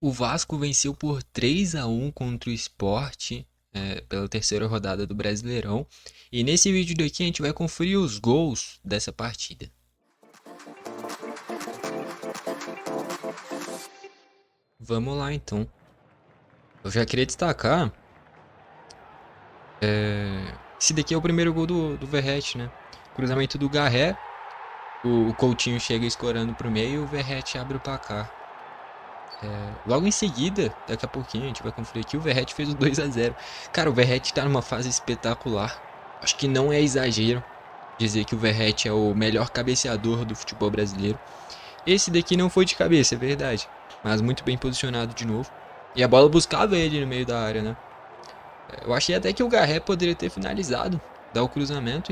O Vasco venceu por 3-1 contra o Sport, pela terceira rodada do Brasileirão. E nesse vídeo daqui a gente vai conferir os gols dessa partida. Vamos lá então. Eu já queria destacar, esse daqui é o primeiro gol do Verratti, né? Cruzamento do Garré, o Coutinho chega escorando pro meio e o Verratti abre o placar. Logo em seguida, daqui a pouquinho a gente vai conferir aqui, o Verratti fez o 2-0. Cara, o Verratti tá numa fase espetacular. Acho que não é exagero dizer que o Verratti é o melhor cabeceador do futebol brasileiro. Esse daqui não foi de cabeça, é verdade, mas muito bem posicionado de novo. E a bola buscava ele no meio da área, né? Eu achei até que o Garré poderia ter finalizado, dar o cruzamento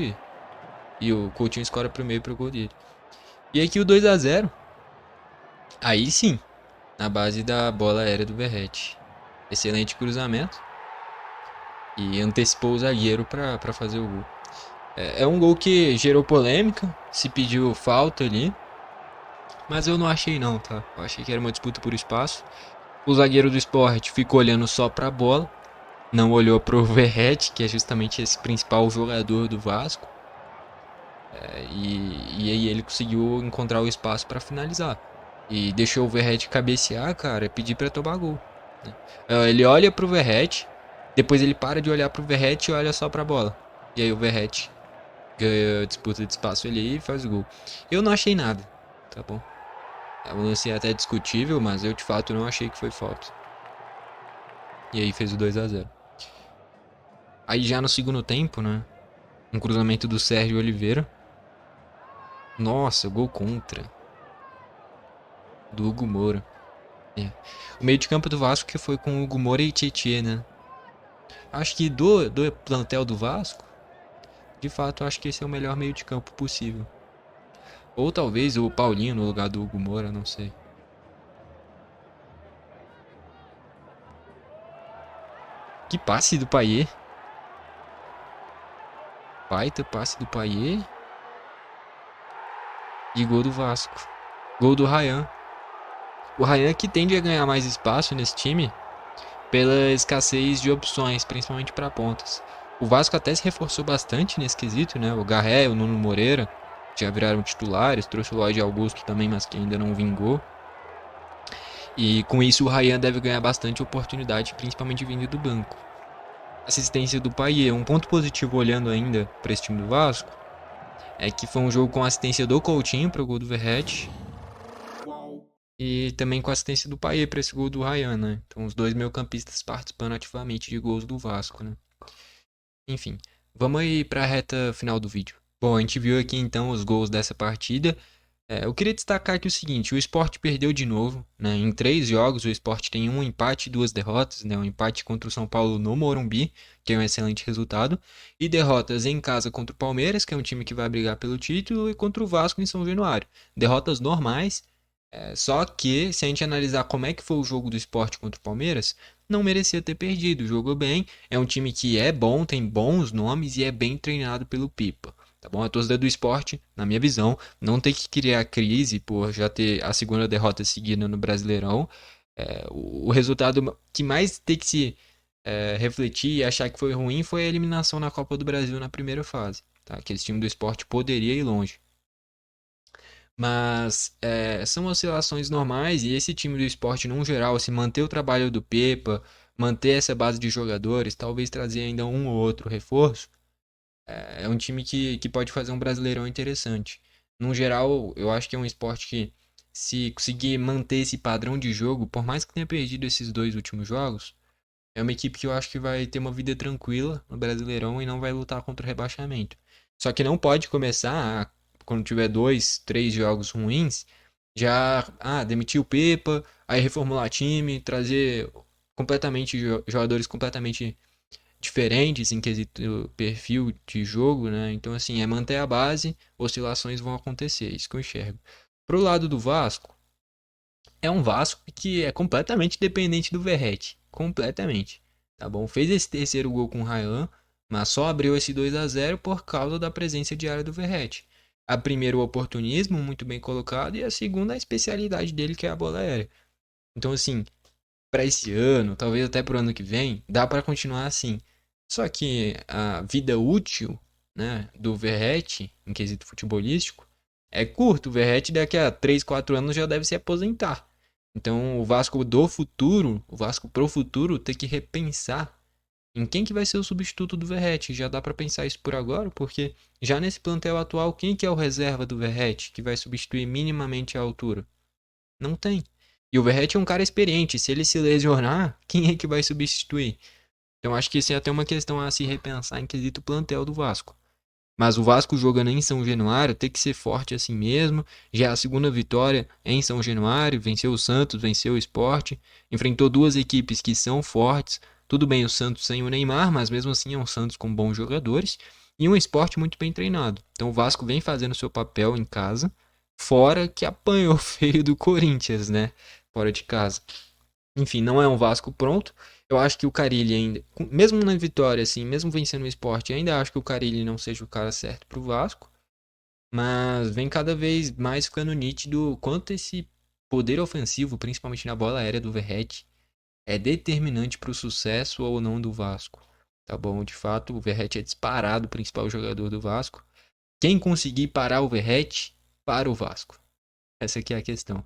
e o Coutinho escora pro meio pro gol dele. E aqui o 2-0, aí sim, na base da bola aérea do Verratti. Excelente cruzamento e antecipou o zagueiro para fazer o gol. É um gol que gerou polêmica, se pediu falta ali, mas eu não achei não, tá? Eu achei que era uma disputa por espaço. O zagueiro do Sport ficou olhando só para a bola, não olhou pro Verratti, que é justamente esse principal jogador do Vasco. E aí ele conseguiu encontrar o espaço para finalizar. E deixou o Verratti cabecear, cara, e pedir para tomar gol, né? Ele olha pro Verratti, depois ele para de olhar pro Verratti e olha só pra bola. E aí o Verratti ganha a disputa de espaço ali e faz o gol. Eu não achei nada, tá bom? É um lance até discutível, mas eu de fato não achei que foi falta. E aí fez o 2-0. Aí já no segundo tempo, né? Um cruzamento do Sérgio Oliveira. Nossa, gol contra. Do Hugo Moura. É. O meio de campo do Vasco que foi com o Hugo Moura e Tietê, né? Acho que do plantel do Vasco, de fato, acho que esse é o melhor meio de campo possível. Ou talvez o Paulinho no lugar do Hugo Moura, não sei. Que passe do Payet. Baita passe do Payet. E gol do Vasco. Gol do Ryan. O Ryan que tende a ganhar mais espaço nesse time pela escassez de opções, principalmente para pontas. O Vasco até se reforçou bastante nesse quesito, né? O Garré, o Nuno Moreira já viraram titulares, trouxe o Lloyd Augusto também, mas que ainda não vingou. E com isso o Ryan deve ganhar bastante oportunidade, principalmente vindo do banco. Assistência do Payet, um ponto positivo olhando ainda para esse time do Vasco, é que foi um jogo com assistência do Coutinho para o gol do Verratti e também com assistência do Payet para esse gol do Ryan, né? Então os dois meio-campistas participando ativamente de gols do Vasco, né? Enfim, vamos aí para a reta final do vídeo. Bom, a gente viu aqui então os gols dessa partida. Eu queria destacar aqui o seguinte, o Sport perdeu de novo, né? Em 3 jogos o Sport tem um empate e 2 derrotas, né? Um empate contra o São Paulo no Morumbi, que é um excelente resultado, e derrotas em casa contra o Palmeiras, que é um time que vai brigar pelo título, e contra o Vasco em São Januário. Derrotas normais, só que se a gente analisar como é que foi o jogo do Sport contra o Palmeiras, não merecia ter perdido, jogou bem, é um time que é bom, tem bons nomes e é bem treinado pelo Pipa. Tá bom? A torcida do esporte, na minha visão, não tem que criar crise por já ter a segunda derrota seguida no Brasileirão. O resultado que mais tem que se refletir e achar que foi ruim foi a eliminação na Copa do Brasil na primeira fase. Tá? Que esse time do esporte poderia ir longe. Mas são oscilações normais e esse time do esporte, no geral, se manter o trabalho do Pepa, manter essa base de jogadores, talvez trazer ainda um ou outro reforço, é um time que pode fazer um brasileirão interessante. No geral, eu acho que é um esporte que, se conseguir manter esse padrão de jogo, por mais que tenha perdido esses 2 últimos jogos, é uma equipe que eu acho que vai ter uma vida tranquila no Brasileirão e não vai lutar contra o rebaixamento. Só que não pode começar, quando tiver 2, 3 jogos ruins, já demitir o Pepa, aí reformular time, trazer completamente jogadores completamente diferentes em quesito perfil de jogo, né? Então, assim, é manter a base, oscilações vão acontecer, isso que eu enxergo. Pro lado do Vasco, é um Vasco que é completamente dependente do Verratti, completamente, tá bom? Fez esse terceiro gol com o Ryan, mas só abriu esse 2-0 por causa da presença diária do Verratti. A primeira, o oportunismo, muito bem colocado, e a segunda, a especialidade dele, que é a bola aérea. Então, assim, para esse ano, talvez até pro ano que vem, dá para continuar assim. Só que a vida útil, né, do Verratti, em quesito futebolístico, é curto. O Verratti daqui a 3, 4 anos já deve se aposentar. Então o Vasco do futuro, o Vasco pro futuro, tem que repensar em quem que vai ser o substituto do Verratti. Já dá para pensar isso por agora, porque já nesse plantel atual, quem que é o reserva do Verratti, que vai substituir minimamente a altura? Não tem. E o Verratti é um cara experiente. Se ele se lesionar, quem é que vai substituir? Então acho que isso é até uma questão a se repensar em quesito plantel do Vasco. Mas o Vasco jogando em São Januário tem que ser forte assim mesmo. Já a segunda vitória é em São Januário, venceu o Santos, venceu o Sport, enfrentou duas equipes que são fortes. Tudo bem o Santos sem o Neymar, mas mesmo assim é um Santos com bons jogadores e um Sport muito bem treinado. Então o Vasco vem fazendo seu papel em casa, fora que apanhou feio do Corinthians, né? Fora de casa. Enfim, não é um Vasco pronto. Eu acho que o Carille ainda, mesmo na vitória, assim, mesmo vencendo o Sport, ainda acho que o Carille não seja o cara certo pro Vasco. Mas vem cada vez mais ficando nítido o quanto esse poder ofensivo, principalmente na bola aérea do Verratti, é determinante pro sucesso ou não do Vasco. Tá bom? De fato, o Verratti é disparado o principal jogador do Vasco. Quem conseguir parar o Verratti, para o Vasco. Essa aqui é a questão.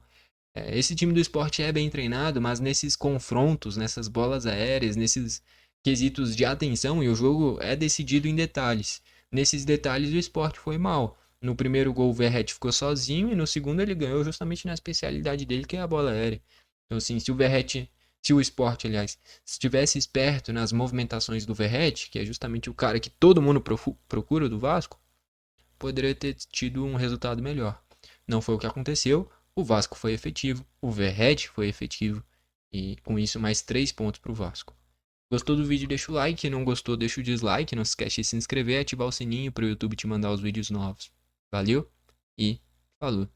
Esse time do esporte é bem treinado, mas nesses confrontos, nessas bolas aéreas, nesses quesitos de atenção, e o jogo é decidido em detalhes. Nesses detalhes, o esporte foi mal. No primeiro gol, o Verratti ficou sozinho, e no segundo, ele ganhou justamente na especialidade dele, que é a bola aérea. Então, assim, se o Verratti, se o esporte, aliás, estivesse esperto nas movimentações do Verratti, que é justamente o cara que todo mundo procura do Vasco, poderia ter tido um resultado melhor. Não foi o que aconteceu. O Vasco foi efetivo, o Verratti foi efetivo e com isso mais 3 pontos para o Vasco. Gostou do vídeo? Deixa o like, não gostou deixa o dislike, não se esquece de se inscrever e ativar o sininho para o YouTube te mandar os vídeos novos. Valeu e falou!